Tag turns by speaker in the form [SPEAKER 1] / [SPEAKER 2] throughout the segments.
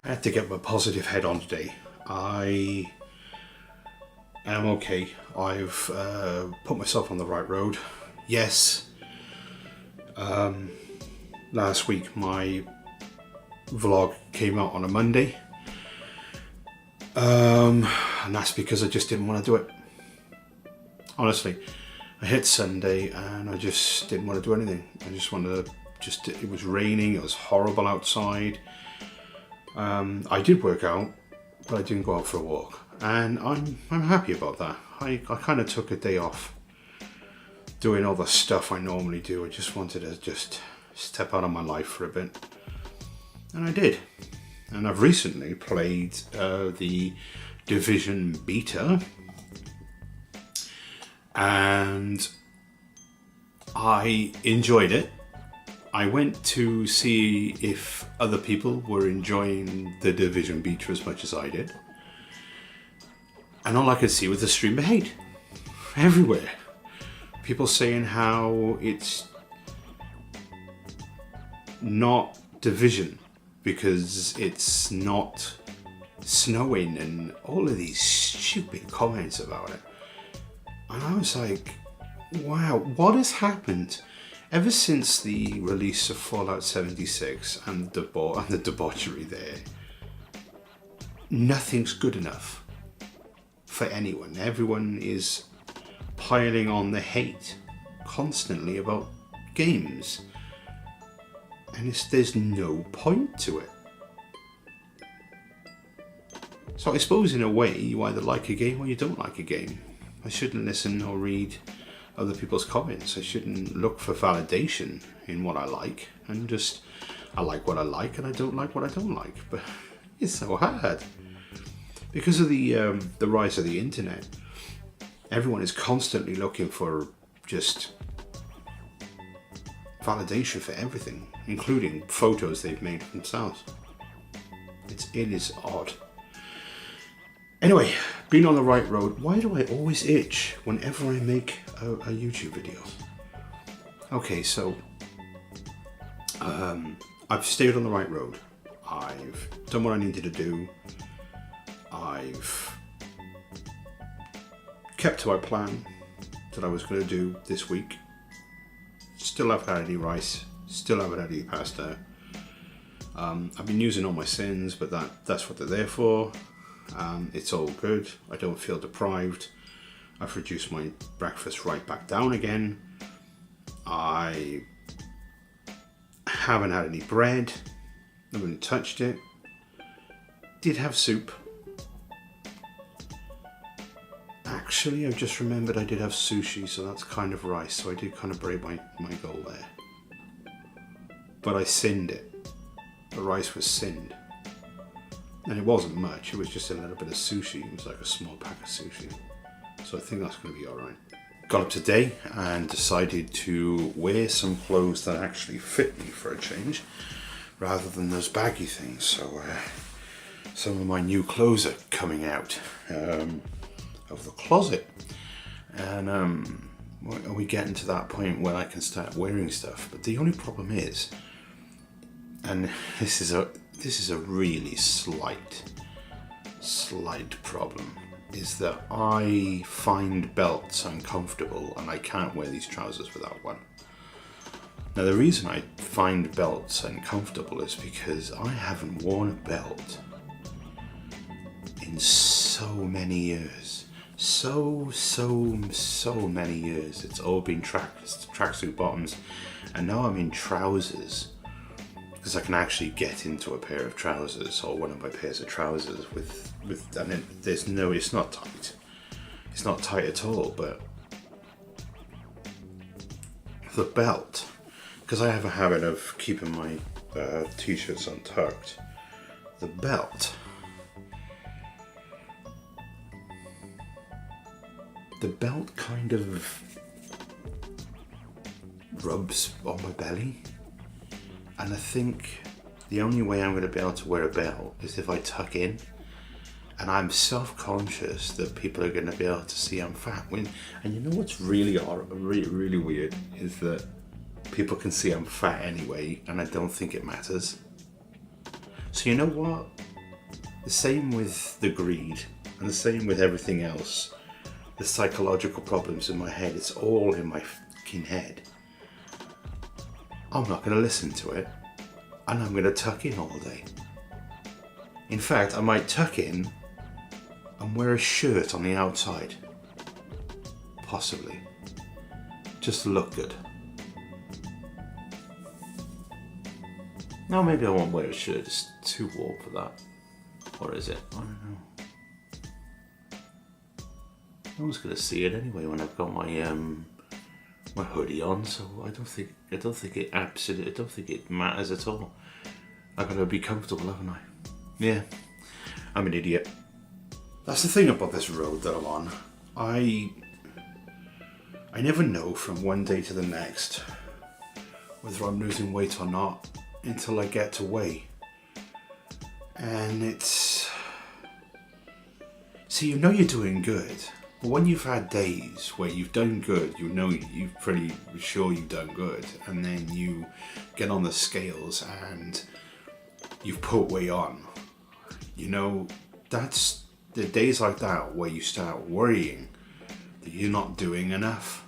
[SPEAKER 1] I had to get my positive head on today. I am okay. I've put myself on the right road. Yes. Last week my vlog came out on a Monday. And that's because I just didn't want to do it. Honestly, I hit Sunday and I just didn't want to do anything. I just wanted to, it was raining, it was horrible outside. I did work out, but I didn't go out for a walk. And I'm happy about that. I kind of took a day off doing all the stuff I normally do. I just wanted to just step out of my life for a bit. And I did. And I've recently played the Division beta. And I enjoyed it. I went to see if other people were enjoying the Division beta as much as I did. And all I could see was the stream of hate. Everywhere. People saying how it's not Division because it's not snowing and all of these stupid comments about it. And I was like, wow, what has happened? Ever since the release of Fallout 76 and the debauchery there, nothing's good enough for anyone. Everyone is piling on the hate constantly about games. And there's no point to it. So I suppose in a way you either like a game or you don't like a game. I shouldn't listen or read other people's comments. I shouldn't look for validation in what I like. And just, I like what I like and I don't like what I don't like. But it's so hard. Because of the rise of the internet, everyone is constantly looking for just validation for everything, including photos they've made of themselves. It is odd. Anyway, being on the right road, why do I always itch whenever I make a YouTube video? Okay, so I've stayed on the right road. I've done what I needed to do. I've kept to my plan that I was going to do this week. Still haven't had any rice, still haven't had any pasta. I've been using all my sins, but that's what they're there for. It's all good. I don't feel deprived. I've reduced my breakfast right back down again. I haven't had any bread. I haven't touched it. Did have soup. Actually, I've just remembered I did have sushi, so that's kind of rice. So I did kind of break my goal there. But I sinned it. The rice was sinned. And it wasn't much, it was just a little bit of sushi. It was like a small pack of sushi. So I think that's going to be alright. Got up today and decided to wear some clothes that actually fit me for a change, rather than those baggy things. So some of my new clothes are coming out of the closet. And are we getting to that point where I can start wearing stuff? But the only problem is, and this is a really slight problem, is that I find belts uncomfortable and I can't wear these trousers without one. Now the reason I find belts uncomfortable is because I haven't worn a belt in so many years. So many years. It's all been tracksuit bottoms, and now I'm in trousers. Because I can actually get into a pair of trousers, or one of my pairs of trousers and it's not tight. It's not tight at all, but the belt, because I have a habit of keeping my t-shirts untucked, the belt kind of rubs on my belly. And I think the only way I'm going to be able to wear a belt is if I tuck in. And I'm self-conscious that people are going to be able to see I'm fat. And you know what's really weird is that people can see I'm fat anyway, and I don't think it matters. So you know what? The same with the greed, and the same with everything else. The psychological problems in my head, it's all in my fucking head. I'm not going to listen to it, and I'm going to tuck in all day. In fact, I might tuck in and wear a shirt on the outside. Possibly. Just to look good. Now maybe I won't wear a shirt, it's too warm for that. Or is it? I don't know. No one's gonna see it anyway when I've got my my hoodie on, so I don't think it matters at all. I've got to be comfortable, haven't I? Yeah, I'm an idiot. That's the thing about this road that I'm on. I never know from one day to the next whether I'm losing weight or not until I get to weigh. And it's... See, you know you're doing good, but when you've had days where you've done good, you know you're pretty sure you've done good, and then you get on the scales and you've put weight on, you know, that's the days like that where you start worrying that you're not doing enough.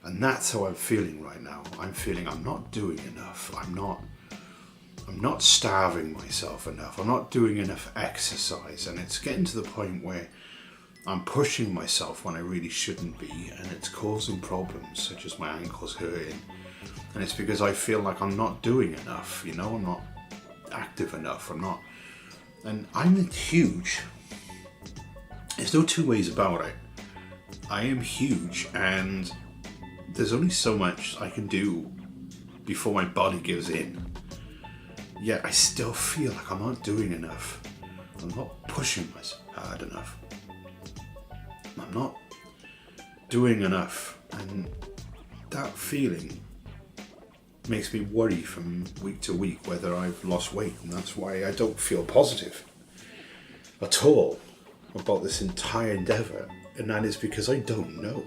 [SPEAKER 1] And that's how I'm feeling right now. I'm feeling I'm not doing enough. I'm not starving myself enough. I'm not doing enough exercise, and it's getting to the point where I'm pushing myself when I really shouldn't be, and it's causing problems such as my ankles hurting. And it's because I feel like I'm not doing enough, you know, I'm not active enough, and I'm huge. There's no two ways about it. I am huge, and there's only so much I can do before my body gives in. Yet I still feel like I'm not doing enough. I'm not pushing myself hard enough. I'm not doing enough, and that feeling makes me worry from week to week whether I've lost weight, and that's why I don't feel positive at all about this entire endeavour, and that is because I don't know.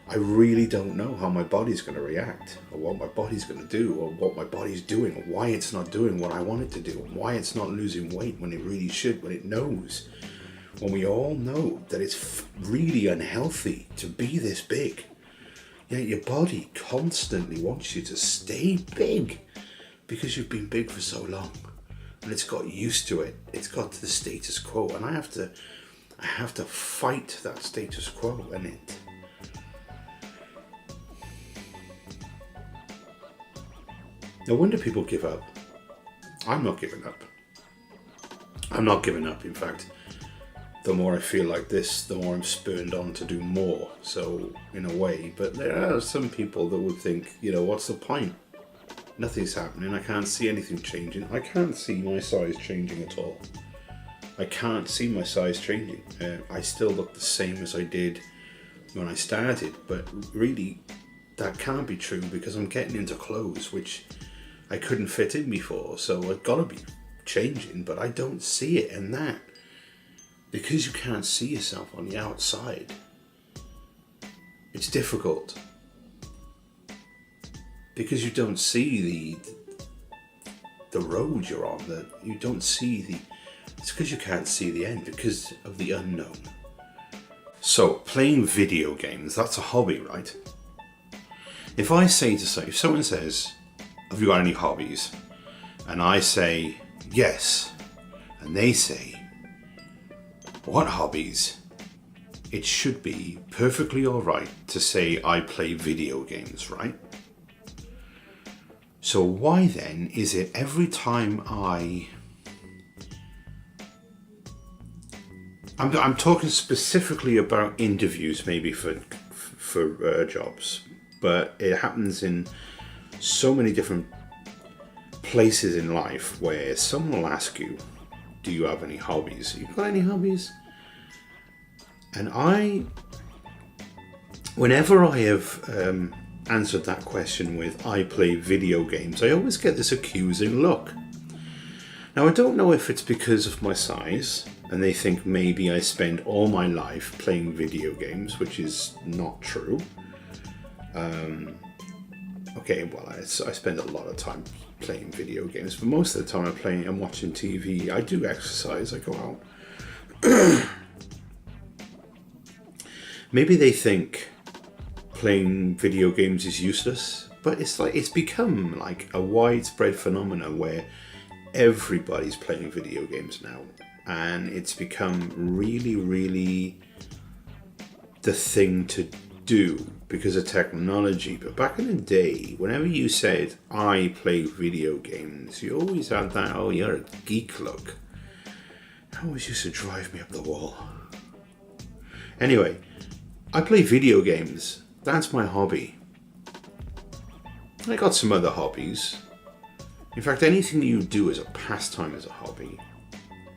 [SPEAKER 1] I really don't know how my body's going to react, or what my body's going to do, or what my body's doing, or why it's not doing what I want it to do, and why it's not losing weight when it really should, when it knows. When we all know that it's really unhealthy to be this big. Yet your body constantly wants you to stay big because you've been big for so long. And it's got used to it. It's got to the status quo. And I have to fight that status quo, and it... No wonder people give up. I'm not giving up. I'm not giving up, in fact. The more I feel like this, the more I'm spurned on to do more. So, in a way, but there are some people that would think, you know, what's the point? Nothing's happening. I can't see anything changing. I can't see my size changing at all. I can't see my size changing. I still look the same as I did when I started, but really, that can't be true because I'm getting into clothes which I couldn't fit in before. So I've got to be changing, but I don't see it, and that. Because you can't see yourself on the outside, it's difficult. Because you don't see the road you're on, you don't see it's because you can't see the end, because of the unknown. So, playing video games, that's a hobby, right? If someone says, have you got any hobbies? And I say, yes. And they say, what hobbies? It should be perfectly alright to say I play video games, right? So why then is it every time I'm talking specifically about interviews, maybe for jobs, but it happens in so many different places in life where someone will ask you, do you have any hobbies? You got any hobbies? And whenever I have answered that question with I play video games, I always get this accusing look. Now, I don't know if it's because of my size, and they think maybe I spend all my life playing video games, which is not true. Okay, well, I spend a lot of time playing video games, but most of the time I'm watching TV. I do exercise, I go out. Maybe they think playing video games is useless, but it's become like a widespread phenomenon where everybody's playing video games now, and it's become really, really the thing to do because of technology. But back in the day, whenever you said I play video games, you always had that, oh, you're a geek look. That always used to drive me up the wall. Anyway, I play video games. That's my hobby. I got some other hobbies. In fact, anything you do as a pastime is a hobby.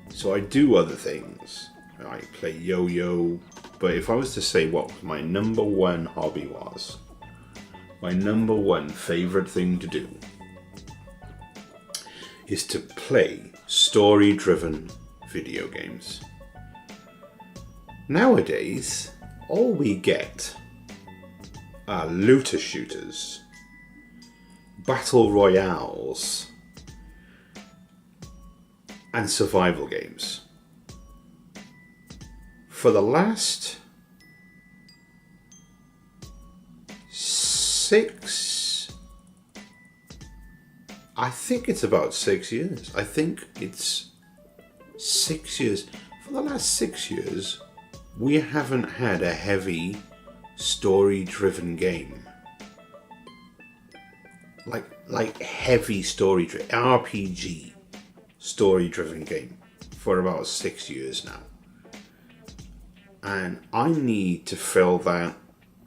[SPEAKER 1] So I do other things. I play yo-yo. But if I was to say what my number one hobby was, my number one favorite thing to do is to play story-driven video games. Nowadays, all we get are looter shooters, battle royales, and survival games. For the last 6, I think it's about 6 years. I think it's 6 years. For the last 6 years, we haven't had a heavy story-driven game. Like heavy story-driven, RPG story-driven game for about 6 years now. And I need to fill that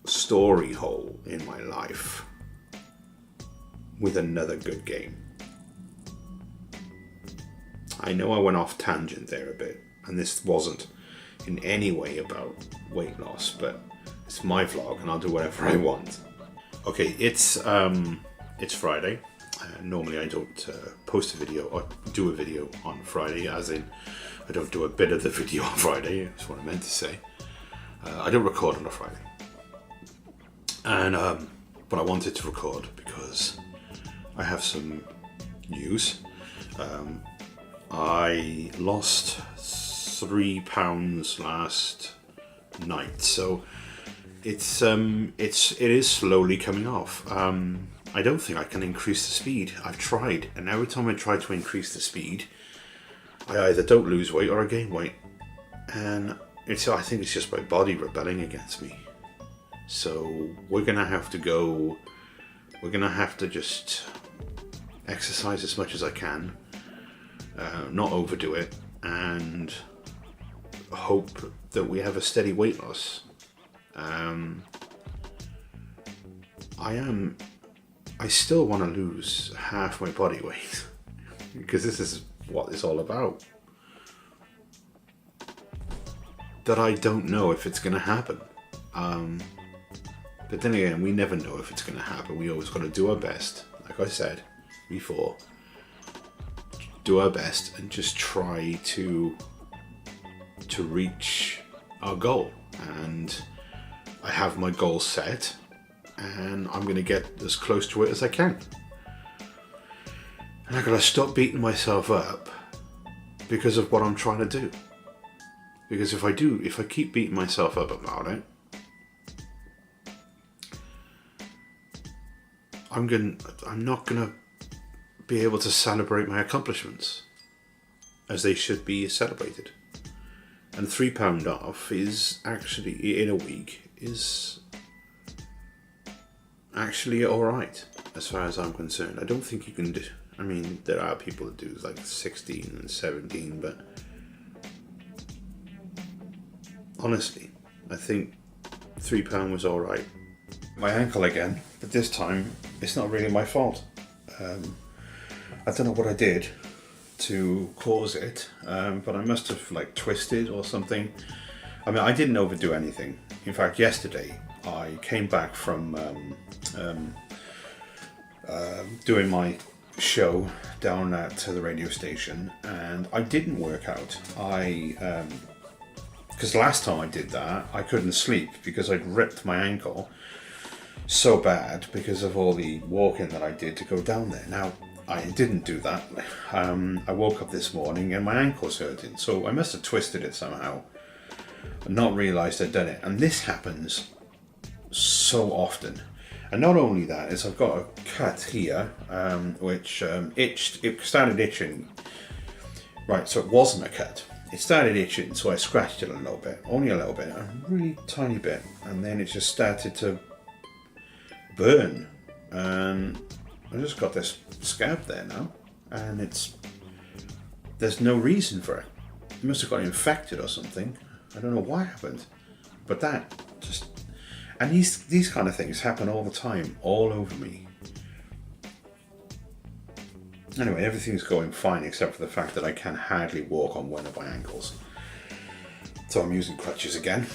[SPEAKER 1] story hole in my life with another good game. I know I went off tangent there a bit, and this wasn't in any way about weight loss, but it's my vlog and I'll do whatever I want. Okay, it's Friday. Normally I don't post a video or do a video on Friday, as in I don't do a bit of the video on Friday, that's what I meant to say. I don't record on a Friday. And but I wanted to record because I have some news. I lost 3 pounds last night, so it is slowly coming off. I don't think I can increase the speed. I've tried, and every time I try to increase the speed, I either don't lose weight or I gain weight, and I think it's just my body rebelling against me. So we're gonna have to just exercise as much as I can, not overdo it, and hope that we have a steady weight loss. I still want to lose half my body weight because this is what it's all about. That I don't know if it's going to happen. But then again, we never know if it's going to happen. We always got to do our best, like I said before. Do our best and just try to reach our goal. And I have my goal set, and I'm going to get as close to it as I can. And I got to stop beating myself up because of what I'm trying to do. Because if I keep beating myself up about it, I'm not gonna be able to celebrate my accomplishments as they should be celebrated. And £3 off is actually, in a week, is actually alright as far as I'm concerned. I don't think you can do, I mean, there are people that do like 16 and 17, but honestly, I think £3 was alright. My ankle again, but this time it's not really my fault. I don't know what I did to cause it, but I must have like twisted or something. I mean, I didn't overdo anything. In fact, yesterday I came back from doing my show down at the radio station, and I didn't work out. Because last time I did that, I couldn't sleep because I'd ripped my ankle so bad because of all the walking that I did to go down there. Now, I didn't do that. I woke up this morning and my ankle's hurting, so I must have twisted it somehow and not realised I'd done it. And this happens so often. And not only that, is I've got a cut here, which itched. It started itching. Right, so it wasn't a cut. It started itching, so I scratched it a little bit, only a little bit, a really tiny bit, and then it just started to burn. And I just got this scab there now, and there's no reason for it. It must have got infected or something. I don't know what happened, but that just, and these kind of things happen all the time, all over me. Anyway, everything's going fine except for the fact that I can hardly walk on one of my ankles. So I'm using crutches again.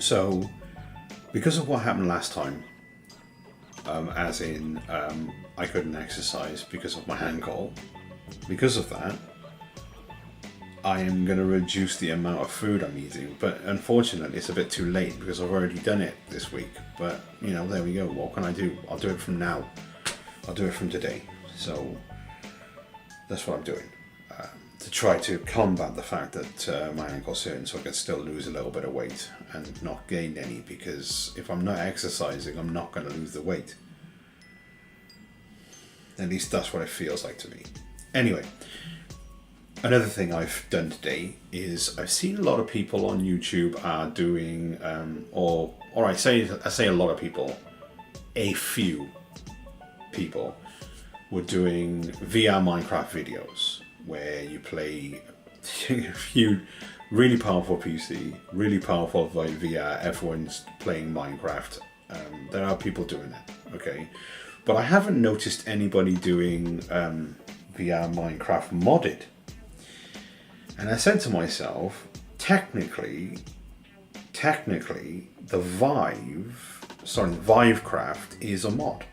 [SPEAKER 1] So, because of what happened last time, as in I couldn't exercise because of my ankle, because of that, I am going to reduce the amount of food I'm eating. But unfortunately, it's a bit too late because I've already done it this week. But, you know, there we go. What can I do? I'll do it from now. I'll do it from today. So that's what I'm doing. To try to combat the fact that my ankle's hurting, so I can still lose a little bit of weight and not gain any, because if I'm not exercising, I'm not going to lose the weight. At least that's what it feels like to me. Anyway, another thing I've done today is I've seen a lot of people on YouTube are doing, or I say a lot of people, a few people were doing VR Minecraft videos where you play a few really powerful PC, really powerful VR, everyone's playing Minecraft. There are people doing that, okay? But I haven't noticed anybody doing VR Minecraft modded. And I said to myself, technically, the Vivecraft is a mod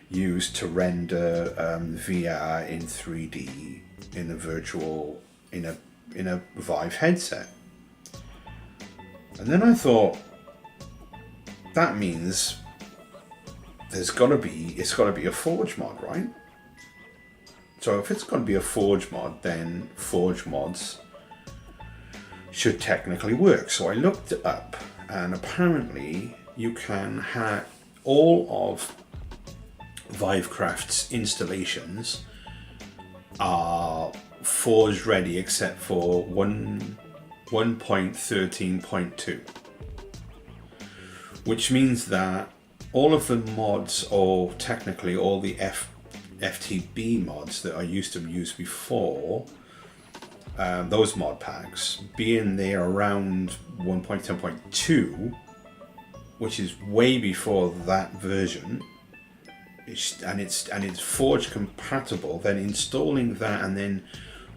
[SPEAKER 1] used to render VR in 3D in a virtual, in a Vive headset. And then I thought, that means it's got to be a Forge mod, right? So if it's going to be a Forge mod, then Forge mods should technically work. So I looked it up, and apparently you can have all of Vivecraft's installations are Forge ready except for 1.13.2, which means that all of the mods, or technically all the FTB mods that I used to use before, those mod packs, being there around 1.10.2, which is way before that version, and it's Forge compatible, then installing that and then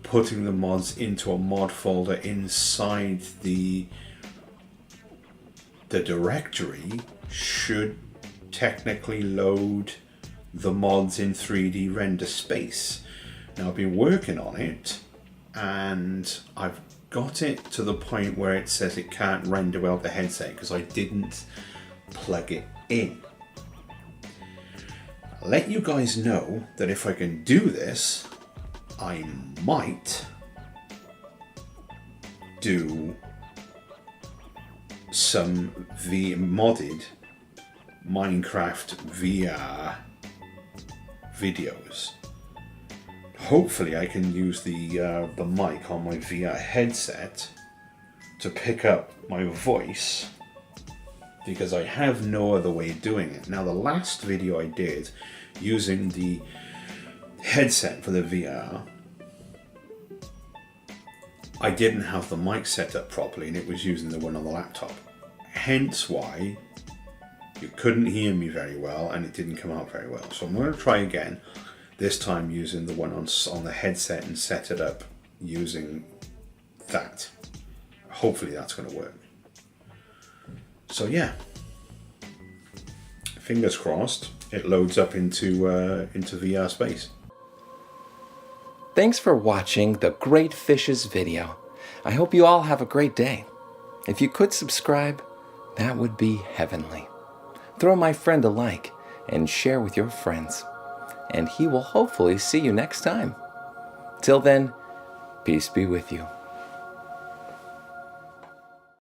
[SPEAKER 1] putting the mods into a mod folder inside the directory should technically load the mods in 3D render space. Now I've been working on it and I've got it to the point where it says it can't render well the headset because I didn't plug it in. I'll let you guys know that if I can do this, I might do some modded Minecraft VR videos. Hopefully I can use the mic on my VR headset to pick up my voice, because I have no other way of doing it. Now the last video I did using the headset for the VR, I didn't have the mic set up properly and it was using the one on the laptop. Hence why you couldn't hear me very well and it didn't come out very well. So I'm going to try again, this time using the one on the headset and set it up using that. Hopefully that's going to work. So yeah, fingers crossed it loads up into VR space.
[SPEAKER 2] Thanks for watching the Great Fishes video. I hope you all have a great day. If you could subscribe, That would be heavenly. Throw my friend a like and share with your friends, and he will hopefully see you next time. Till then, peace be with you.